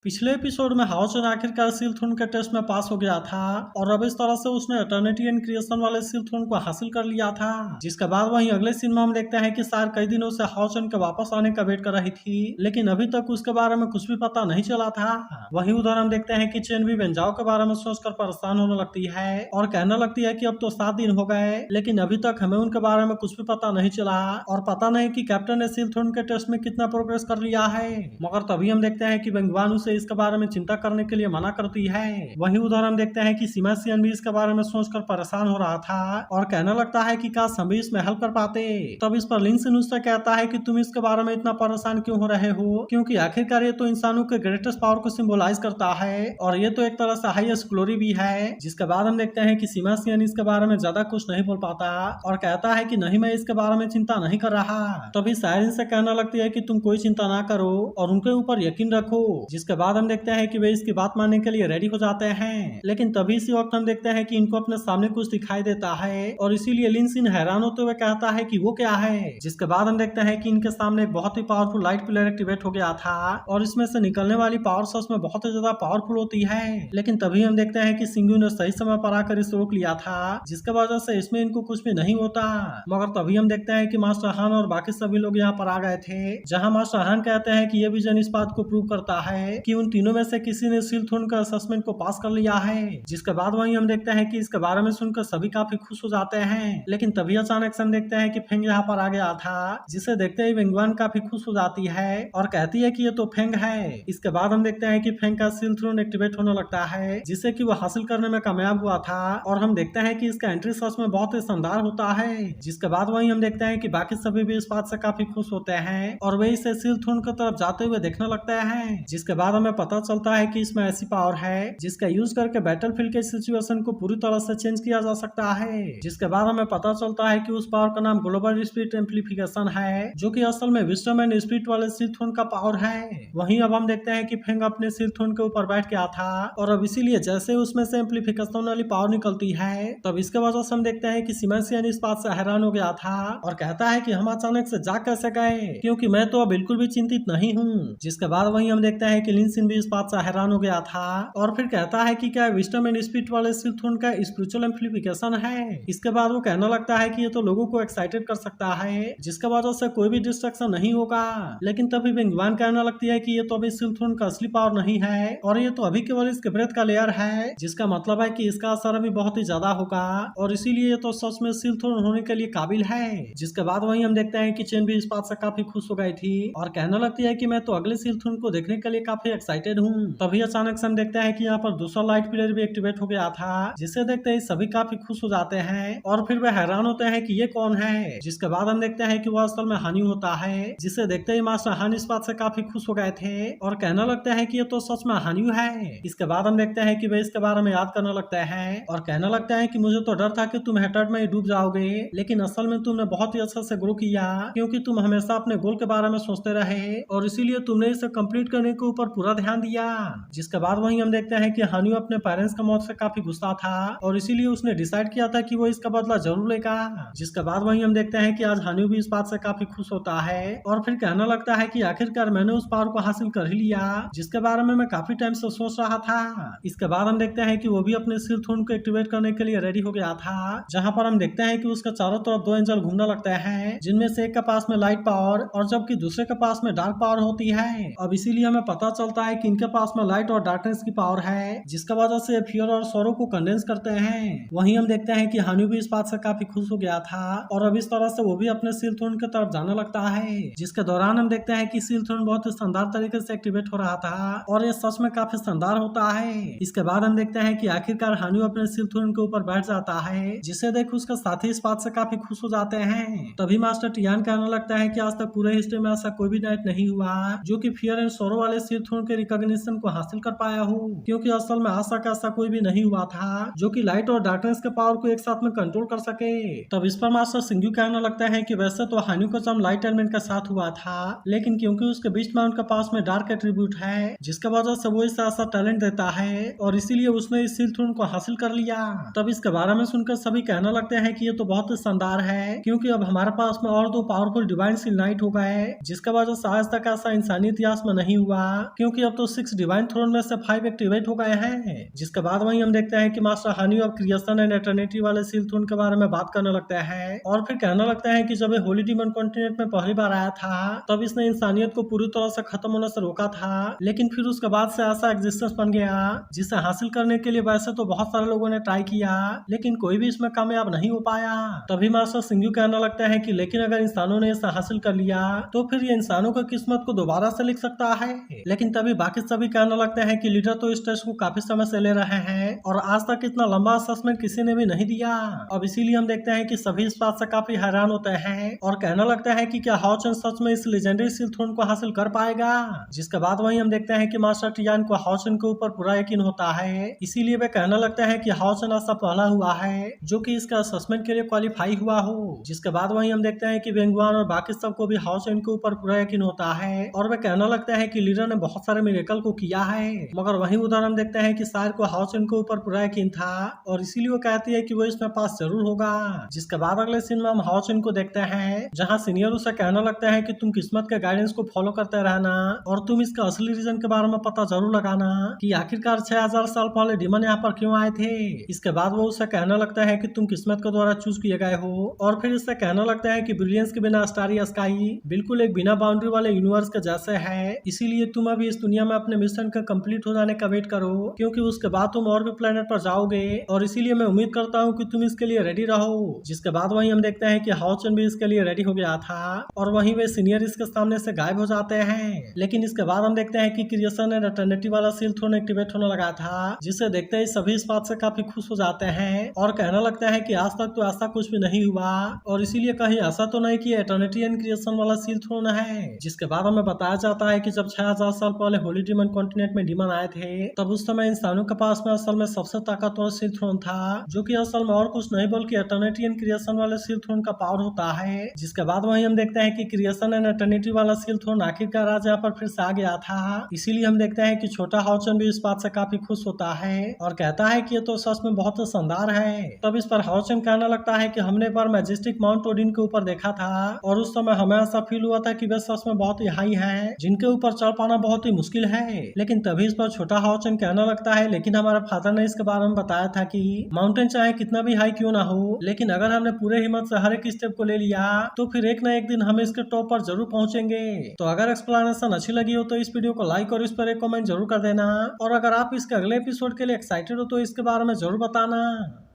पिछले एपिसोड में हाउचन आखिरकार सिलथुन के टेस्ट में पास हो गया था और अब इस तरह से उसने एटर्निटी एंड क्रिएशन वाले सिलथुन को हासिल कर लिया था। जिसके बाद वहीं अगले सीन में हम देखते हैं कि सार कई दिनों से हाउचन के वापस आने का वेट कर रही थी, लेकिन अभी तक उसके बारे में कुछ भी पता नहीं चला था। वहीं उधर हम देखते हैं कि चेन भी वेंजाओ के बारे में सोचकर परेशान होने लगती है और कहने लगती है कि अब तो 7 दिन हो गए, लेकिन अभी तक हमें उनके बारे में कुछ भी पता नहीं चला और पता नहीं कि कैप्टन ने सिलथुन के टेस्ट में कितना प्रोग्रेस कर लिया है। मगर तभी हम देखते हैं कि बेंगवान उसे इसके बारे में चिंता करने के लिए मना करती है। वहीं उधर हम देखते हैं कि सीमा सियन भी इसके बारे में सोचकर परेशान हो रहा था और कहने लगता है कि काश हम भी इसमें हेल्प कर पाते। तब इस पर लिंसिन उससे कहता है कि तुम इसके बारे में इतना परेशान क्यों हो रहे हो, क्योंकि आखिरकार ये तो इंसानों के ग्रेटेस्ट पावर को सिंबलाइज करता है और ये तो एक तरह से हाईएस्ट ग्लोरी भी है। जिसके बाद हम देखते हैं कि सीमा सियन इसके बारे में ज्यादा कुछ नहीं बोल पाता और कहता है कि नहीं, मैं इसके बारे में चिंता नहीं कर रहा। तभी सायरन से कहने लगती है कि तुम कोई चिंता ना करो और उनके ऊपर यकीन रखो। जिसके बाद हम देखते हैं कि वे इसकी बात मानने के लिए रेडी हो जाते हैं, लेकिन तभी इसी वक्त हम देखते हैं कि इनको अपने सामने कुछ दिखाई देता है और इसीलिए लिंसिन हैरान होते हुए कहता है कि वो क्या है। जिसके बाद हम देखते हैं कि इनके सामने एक बहुत ही पावरफुल लाइट पिलर एक्टिवेट हो गया था और इसमें से निकलने वाली पावर सच में बहुत ही ज्यादा पावरफुल होती है। लेकिन तभी हम देखते हैं कि सिंगू ने सही समय पर आकर इसे रोक लिया था, जिसके वजह से इसमें इनको कुछ भी नहीं होता। मगर तभी हम देखते हैं कि मास्टर हान और बाकी सभी लोग यहाँ पर आ गए थे, जहाँ मास्टर हान कहते हैं कि ये विजन इस बात को प्रूव करता है कि उन तीनों में से किसी ने सिलथुन का असेसमेंट को पास कर लिया है। जिसके बाद वहीं हम देखते हैं कि इसके बारे में सुनकर सभी काफी खुश हो जाते हैं, लेकिन तभी अचानक से हम देखते हैं कि फेंग यहाँ पर आ गया था, जिसे देखते ही वेंगवान काफी खुश हो जाती है और कहती है कि ये तो फेंग है। इसके बाद हम देखते हैं कि फेंग का सिलथुन एक्टिवेट होने लगता है, जिससे कि वो हासिल करने में कामयाब हुआ था और हम देखते हैं कि इसका एंट्री सच में बहुत ही शानदार होता है। जिसके बाद वहीं हम देखते हैं कि बाकी सभी भी इस बात से काफी खुश होते हैं और वे इसे सिलथुन की तरफ जाते हुए देखने लगते हैं। जिसके बाद हमें पता चलता है कि इसमें ऐसी पावर है जिसका यूज करके बैटलफील्ड के सिचुएशन को पूरी तरह से चेंज किया जा सकता है। जिसके बाद हमें पता चलता है कि उस पावर का नाम ग्लोबल स्पिरिट एम्प्लीफिकेशन है, जो कि असल में विजडम एंड स्पिरिट वाले सिलथुन का पावर है। वहीं अब हम देखते हैं कि फेंग अपने सिलथुन के ऊपर बैठ गया था और अब इसीलिए जैसे उसमें से एम्प्लीफिकेशन वाली पावर निकलती है, तब इसके वजह से हम देखते हैं कि सिमेंसियन इस बात से हैरान हो गया था और कहता है कि हम अचानक से जाग कैसे गए, क्योंकि मैं तो बिल्कुल भी चिंतित नहीं हूँ। जिसके बाद वहीं हम देखते हैं कि लिंसिन भी इस बात से हैरान हो गया था और फिर कहता है कि क्या विजडम एंड स्पिरिट वाले सिलथुन का स्पिरिचुअल एम्प्लीफिकेशन है। इसके बाद वो कहने लगता है कि ये तो लोगों को एक्साइटेड कर सकता है, जिसके वजह से कोई भी डिस्ट्रक्शन नहीं होगा। लेकिन तभी बेंगवान कहने लगती है कि ये तो अभी सिलथुन का असली पावर नहीं है और ये तो अभी केवल इसके ब्रेथ का लेयर है, जिसका मतलब है कि इसका असर अभी बहुत ही ज्यादा होगा और इसीलिए ये तो सच में सिलथुन होने के लिए काबिल है। जिसके बाद वहीं हम देखते हैं कि चेन भी इस बात से काफी खुश हो गई थी और कहने लगती है कि मैं तो अगले सिलथुन को देखने के लिए काफी एक्साइटेड हूँ। तभी अचानक से हम देखते हैं कि यहाँ पर दूसरा लाइट पिलर भी एक्टिवेट हो गया था, जिसे देखते ही सभी काफी खुश हो जाते हैं और फिर वे हैरान होते हैं कि ये कौन है। जिसके बाद हम देखते हैं कि वो असल में हानि होता है, जिसे देखते ही मास्टर हान इस बात से काफी खुश हो गए थे और कहने लगते हैं कि ये तो सच में हानि है। इसके बाद हम देखते हैं कि वे इसके बारे में याद करने लगते हैं और कहने लगते हैं कि मुझे तो डर था कि तुम हेटर्ड में ही डूब जाओगे, लेकिन असल में तुमने बहुत ही अच्छे से ग्रो किया, क्योंकि तुम हमेशा अपने गोल के बारे में सोचते रहे और इसीलिए तुमने इसे कंप्लीट करने के ऊपर पूरा ध्यान दिया। जिसके बाद वहीं हम देखते हैं कि हानियो अपने पेरेंट्स का मौत से काफी गुस्सा था और इसीलिए उसने डिसाइड किया था कि वो इसका बदला जरूर लेगा। जिसके बाद वहीं हम देखते हैं कि आज हानियो भी इस बात से काफी खुश होता है और फिर कहने लगता है कि आखिरकार मैंने उस पावर को हासिल कर ही लिया, जिसके बारे में मैं काफी टाइम से सोच रहा था। इसके बाद हम देखते हैं कि वो भी अपने सिलथुन को एक्टिवेट करने के लिए रेडी हो गया था, जहाँ पर हम देखते हैं कि उसके चारों तरफ 2 एंजल घूमने लगते हैं, जिनमें से एक के पास में लाइट पावर और जबकि दूसरे के पास में डार्क पावर होती है। अब इसीलिए हमें पता चलता है कि इनके पास में लाइट और डार्कनेस की पावर है, जिसका वजह से फियर और सौरों को कंडेंस करते हैं। वहीं हम देखते हैं कि हानियो भी इस बात से काफी खुश हो गया था और अब इस तरह से वो भी अपने सिलथुन की तरफ जाने लगता है, जिसके दौरान हम देखते हैं कि सिलथुन बहुत ही शानदार तरीके से एक्टिवेट हो रहा था और ये सच में काफी शानदार होता है। इसके बाद हम देखते हैं कि आखिरकार हानियो अपने सिलथुन के ऊपर बैठ जाता है, जिसे देख उसका साथी इस बात से काफी खुश हो जाते हैं। तभी मास्टर टियान कहने लगता है कि आज तक पूरे हिस्ट्री में ऐसा कोई भी नाइट नहीं हुआ जो कि फियर एंड सौरो वाले सिलथुन के रिकॉग्निशन को हासिल कर पाया हो, क्योंकि असल में आज तक ऐसा कोई भी नहीं हुआ था जो कि लाइट और डार्कनेस के पावर को एक साथ में कंट्रोल कर सके। तब इस पर मास्टर सिंगू कहने लगता है कि वैसे तो हानियो का जन्म लाइट एलिमेंट के साथ हुआ था, लेकिन क्योंकि उसके बीच में उनके पास में डार्क एट्रीब्यूट है, जिसके वजह से वो इसे ऐसा टैलेंट देता है और इसीलिए उसने इस सिलथुन को हासिल कर लिया। तब इसके बारे में सुनकर सभी कहने लगते हैं कि ये तो बहुत ही शानदार है, क्योंकि अब हमारे पास में और 2 पावरफुल डिवाइन सील नाइट हो गए, जिसके वजह से आज तक ऐसा इंसानी इतिहास में नहीं हुआ, क्योंकि क्योंकि अब तो 6 डिवाइन थ्रोन में से 5 एक्टिवेट हो गए हैं। जिसके बाद वहीं हम देखते हैं कि मास्टर हनी और क्रिएशन एंड एटर्निटी वाले सील थ्रोन के बारे में बात करने लगते हैं और फिर कहने लगते हैं कि जब ये होली डीमन कॉन्टिनेंट में पहली बार आया था तब इसने इंसानियत को पूरी तरह से खत्म होने से रोका था, लेकिन फिर उसके बाद से ऐसा एग्जिस्टेंस बन गया जिसे हासिल करने के लिए वैसे तो बहुत सारे लोगों ने ट्राई किया लेकिन कोई भी इसमें कामयाब नहीं हो पाया। तभी मास्टर सिंगयू कहने लगता है कि लेकिन अगर इंसानों ने इसे हासिल कर लिया तो फिर ये इंसानों की किस्मत को दोबारा से लिख सकता है। लेकिन तभी बाकी सभी कहने लगते हैं कि लीडर तो इस टेस्ट को काफी समय से ले रहे हैं और आज तक इतना लंबा असेसमेंट किसी ने भी नहीं दिया। अब इसीलिए हम देखते हैं कि सभी इस बात से काफी हैरान होते हैं और कहने लगते हैं कि क्या हाओचन सच में इस लेजेंडरी सील थ्रोन को हासिल कर पाएगा। जिसके बाद वहीं हम देखते हैं कि मास्टर टियान को हाओचन के ऊपर पूरा यकीन होता है, इसीलिए वे कहने लगते हैं कि हाओचन ऐसा पहला हुआ है जो कि इसका असेसमेंट के लिए क्वालिफाई हुआ हो। जिसके बाद वहीं हम देखते हैं कि वेंगुआन और बाकी सबको भी हाओचन के ऊपर पूरा यकीन होता है और वे कहने लगते हैं कि लीडर ने बहुत सारे मिरेकल को किया है, मगर वहीं उधर हम देखते हैं कि सायर को हाओचन के ऊपर पूरा यकीन था और इसीलिए वो कहती है कि वो इसमें पास जरूर होगा। जिसके बाद अगले सीन में हम हाओचन को देखते हैं जहाँ सीनियर उसे कहने लगते हैं कि तुम किस्मत के गाइडेंस को फॉलो करते रहना और तुम इसका असली रीजन के बारे में पता जरूर लगाना कि आखिरकार 6000 साल पहले डीमन यहाँ पर क्यों आए थे। इसके बाद वो उसे कहने लगता है कि तुम किस्मत के द्वारा चूज किए गए हो और फिर इससे कहने लगता है कि ब्रिलियंस के बिना स्टारी स्काई बिल्कुल एक बिना बाउंड्री वाले यूनिवर्स के जैसे है, इसीलिए तुम अभी इस दुनिया में अपने मिशन का कंप्लीट हो जाने का वेट करो क्योंकि उसके बाद तुम और भी प्लेनेट पर जाओगे और इसीलिए मैं उम्मीद करता हूँ कि तुम इसके लिए रेडी रहो। जिसके बाद वहीं हम देखते हैं कि हाओचन भी इसके लिए रेडी हो गया था और वहीं वे सीनियर इसके सामने से गायब हो जाते हैं। लेकिन इसके बाद हम देखते हैं कि क्रिएशन एंड एटर्निटी वाला सील थ्रोन एक्टिवेट होने लगा था, जिसे देखते ही सभी इस बात से काफी खुश हो जाते हैं और कहने लगते हैं कि आज तक तो ऐसा कुछ भी नहीं हुआ और इसीलिए कहीं ऐसा तो नहीं कि एटर्निटी एंड क्रिएशन वाला सील थ्रोन है। जिसके बाद हमें बताया जाता है कि जब 6000 साल पहले होली डीमन कॉन्टिनेंट में डीमन आए थे तब उस समय इंसानों के पास में असल में सबसे ताकतवर सील थ्रोन था जो कि असल में और कुछ नहीं बल्कि एटर्निटी एंड क्रिएशन वाले सील थ्रोन का पावर होता है। जिसके बाद वहीं हम देखते हैं कि क्रिएशन एंड एटर्निटी वाला सील थ्रोन आखिरकार आज यहाँ पर फिर से आ गया था, इसीलिए हम देखते हैं कि छोटा हाओचन भी इस बात से काफी खुश होता है और कहता है कि ये तो सच में बहुत शानदार है। तब इस पर हाओचन कहने लगता है कि हमने एक बार मैजेस्टिक माउंट ओडिन के ऊपर देखा था और उस समय हमें ऐसा फील हुआ था कि वे सच में बहुत ही हाई है जिनके ऊपर चढ़ पाना बहुत ही मुश्किल है। लेकिन तभी इस पर छोटा हाओचन कहने लगता है लेकिन हमारे फादर ने इसके बारे में बताया था कि माउंटेन चाहे कितना भी हाई क्यों ना हो लेकिन अगर हमने पूरे हिम्मत से हर एक स्टेप को ले लिया तो फिर एक ना एक दिन हम इसके टॉप पर जरूर पहुंचेंगे। तो अगर एक्सप्लेनेशन अच्छी लगी हो तो इस वीडियो को लाइक और इस पर एक कमेंट जरूर कर देना और अगर आप इसके अगले एपिसोड के लिए एक्साइटेड हो तो इसके बारे में जरूर बताना।